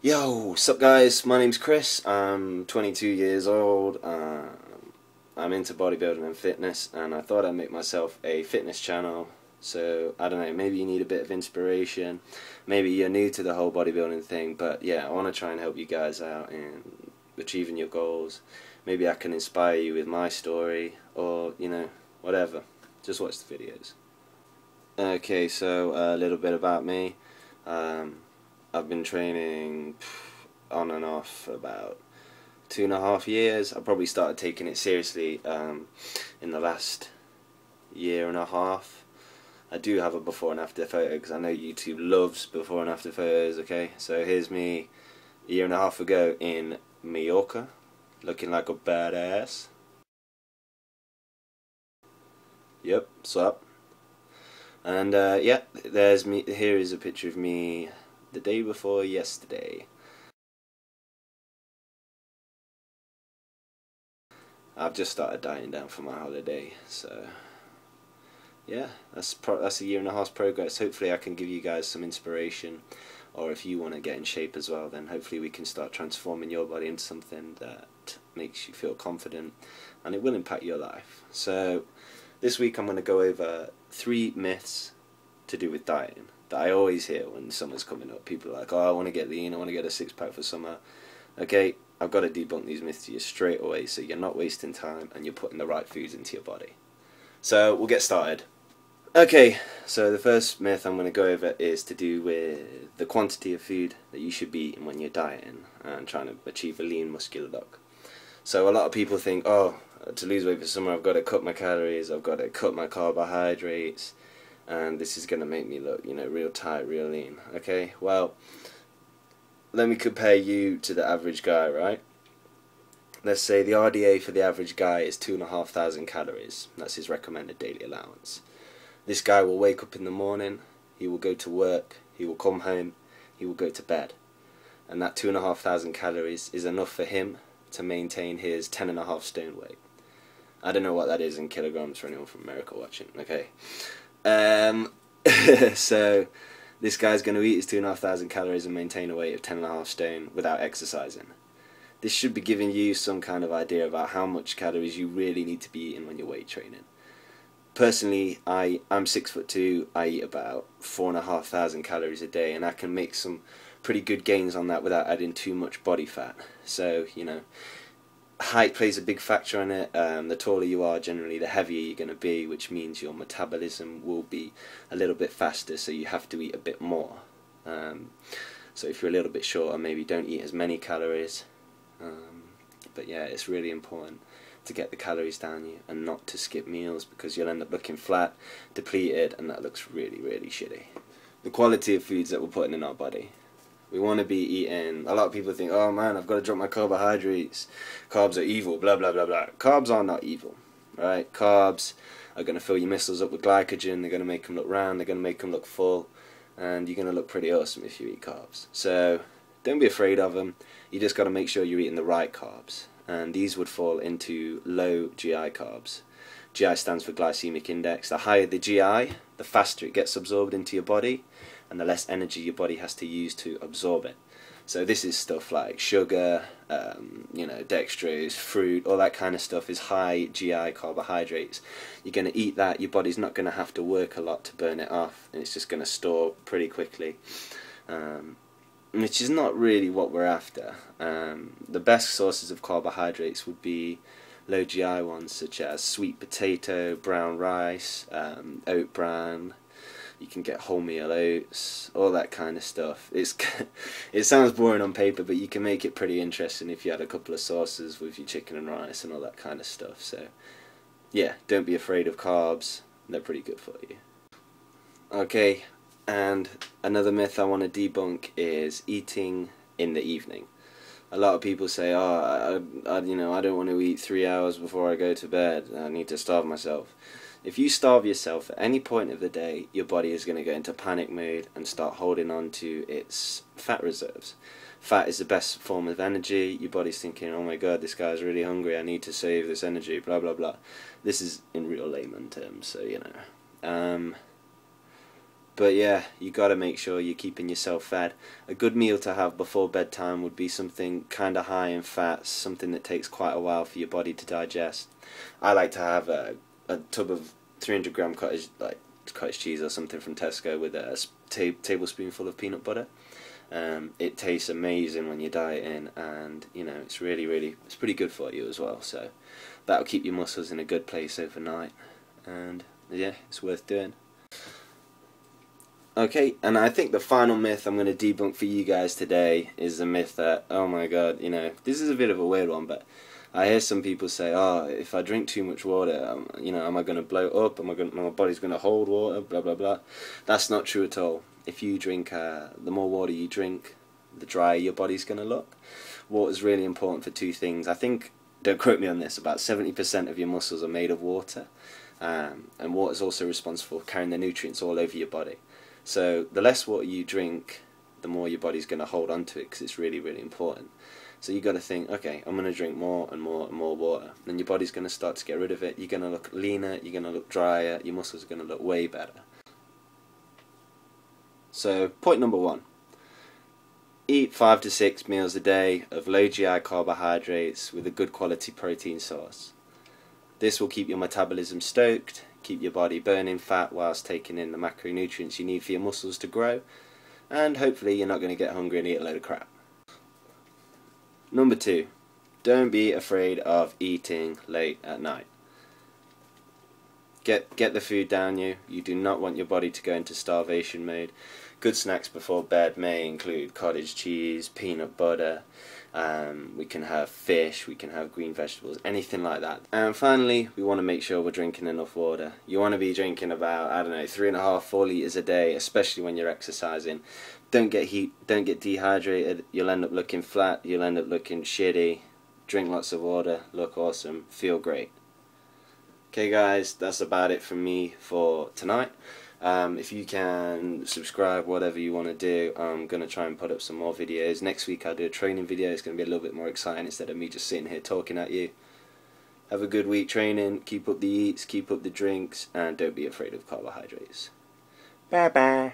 Yo, what's up guys? My name's Chris. I'm 22 years old. I'm into bodybuilding and fitness, and I thought I'd make myself a fitness channel. So, I don't know, maybe you need a bit of inspiration. Maybe you're new to the whole bodybuilding thing, but yeah, I want to try and help you guys out in achieving your goals. Maybe I can inspire you with my story, or, whatever. Just watch the videos. Okay, so a little bit about me. Um, I've been training on and off for about 2.5 years. I probably started taking it seriously in the last year and a half. I do have a before and after photo because I know YouTube loves before and after photos. Okay, so here's me a year and a half ago in Mallorca, looking like a badass. Yep, what's up? And yeah, there's me. Here is a picture of me the day before yesterday. I've just started dieting down for my holiday, so yeah, that's a year and a half's progress. Hopefully I can give you guys some inspiration, or if you want to get in shape as well, then hopefully we can start transforming your body into something that makes you feel confident, and it will impact your life. So this week I'm going to go over 3 myths to do with dieting that I always hear when summer's coming up. People are like, oh, I want to get lean, I want to get a six-pack for summer. Okay, I've got to debunk these myths to you straight away so you're not wasting time and you're putting the right foods into your body. So we'll get started. Okay, so the first myth I'm going to go over is to do with the quantity of food that you should be eating when you're dieting and trying to achieve a lean muscular look. So a lot of people think, oh, to lose weight for summer I've got to cut my calories, I've got to cut my carbohydrates, and this is going to make me look, real tight, real lean. Okay, well, let me compare you to the average guy, right? Let's say the RDA for the average guy is 2,500 calories. That's his recommended daily allowance. This guy will wake up in the morning, he will go to work, he will come home, he will go to bed. And that 2,500 calories is enough for him to maintain his 10.5 stone weight. I don't know what that is in kilograms for anyone from America watching, okay? So this guy's going to eat his 2,500 calories and maintain a weight of 10.5 stone without exercising. This should be giving you some kind of idea about how much calories you really need to be eating when you're weight training. Personally, I'm 6'2", I eat about 4,500 calories a day, and I can make some pretty good gains on that without adding too much body fat. So, height plays a big factor on it. The taller you are, generally the heavier you're going to be, which means your metabolism will be a little bit faster, so you have to eat a bit more. So if you're a little bit shorter, maybe don't eat as many calories. But yeah, it's really important to get the calories down you and not to skip meals, because you'll end up looking flat, depleted, and that looks really, really shitty. The quality of foods that we're putting in our body. We want to be eating, a lot of people think, oh man, I've got to drop my carbohydrates, carbs are evil, blah blah blah blah. Carbs are not evil, right? Carbs are going to fill your muscles up with glycogen, they're going to make them look round, they're going to make them look full, and you're going to look pretty awesome if you eat carbs. So don't be afraid of them, you just got to make sure you're eating the right carbs, and these would fall into low GI carbs. GI stands for glycemic index. The higher the GI, the faster it gets absorbed into your body, and the less energy your body has to use to absorb it. So this is stuff like sugar, dextrose, fruit, all that kind of stuff is high GI carbohydrates. You're going to eat that, your body's not going to have to work a lot to burn it off, and it's just going to store pretty quickly. Which is not really what we're after. The best sources of carbohydrates would be low GI ones, such as sweet potato, brown rice, oat bran. You can get wholemeal oats, all that kind of stuff. It sounds boring on paper, but you can make it pretty interesting if you had a couple of sauces with your chicken and rice and all that kind of stuff. So yeah, don't be afraid of carbs, they're pretty good for you. Okay, and another myth I want to debunk is eating in the evening. A lot of people say, oh, I don't want to eat 3 hours before I go to bed, I need to starve myself. If you starve yourself at any point of the day, your body is going to go into panic mode and start holding on to its fat reserves. Fat is the best form of energy. Your body's thinking, oh my god, this guy's really hungry, I need to save this energy, blah blah blah. This is in real layman terms, so But yeah, you got to make sure you're keeping yourself fed. A good meal to have before bedtime would be something kind of high in fats, something that takes quite a while for your body to digest. I like to have a tub of 300-gram cottage cheese or something from Tesco with a tablespoonful of peanut butter. It tastes amazing when you're dieting, and you know, it's it's pretty good for you as well. So that'll keep your muscles in a good place overnight, and yeah, it's worth doing. Okay, and I think the final myth I'm going to debunk for you guys today is the myth that, oh my god, you know, this is a bit of a weird one, but I hear some people say, oh, if I drink too much water, you know, am I going to blow up? My body's going to hold water? Blah blah blah. That's not true at all. If you drink, the more water you drink, the drier your body's going to look. Water's really important for two things. I think, don't quote me on this, about 70% of your muscles are made of water, and water's also responsible for carrying the nutrients all over your body. So the less water you drink, the more your body's going to hold on to it, because it's really important. So you got to think, okay, I'm going to drink more and more and more water. Then your body's going to start to get rid of it. You're going to look leaner, you're going to look drier, your muscles are going to look way better. So point number 1. Eat 5 to 6 meals a day of low GI carbohydrates with a good quality protein source. This will keep your metabolism stoked, keep your body burning fat whilst taking in the macronutrients you need for your muscles to grow, and hopefully you're not going to get hungry and eat a load of crap. Number 2, don't be afraid of eating late at night. Get the food down you. You do not want your body to go into starvation mode. Good snacks before bed may include cottage cheese, peanut butter, we can have fish, we can have green vegetables, anything like that. And finally, we want to make sure we're drinking enough water. You want to be drinking about, I don't know, 3.5 to 4 litres a day, especially when you're exercising. Don't get dehydrated, you'll end up looking flat, you'll end up looking shitty. Drink lots of water, look awesome, feel great. Okay guys, that's about it from me for tonight. If you can subscribe, whatever you want to do, I'm going to try and put up some more videos. Next week I'll do a training video. It's going to be a little bit more exciting instead of me just sitting here talking at you. Have a good week training, keep up the eats, keep up the drinks, and don't be afraid of carbohydrates. Bye bye.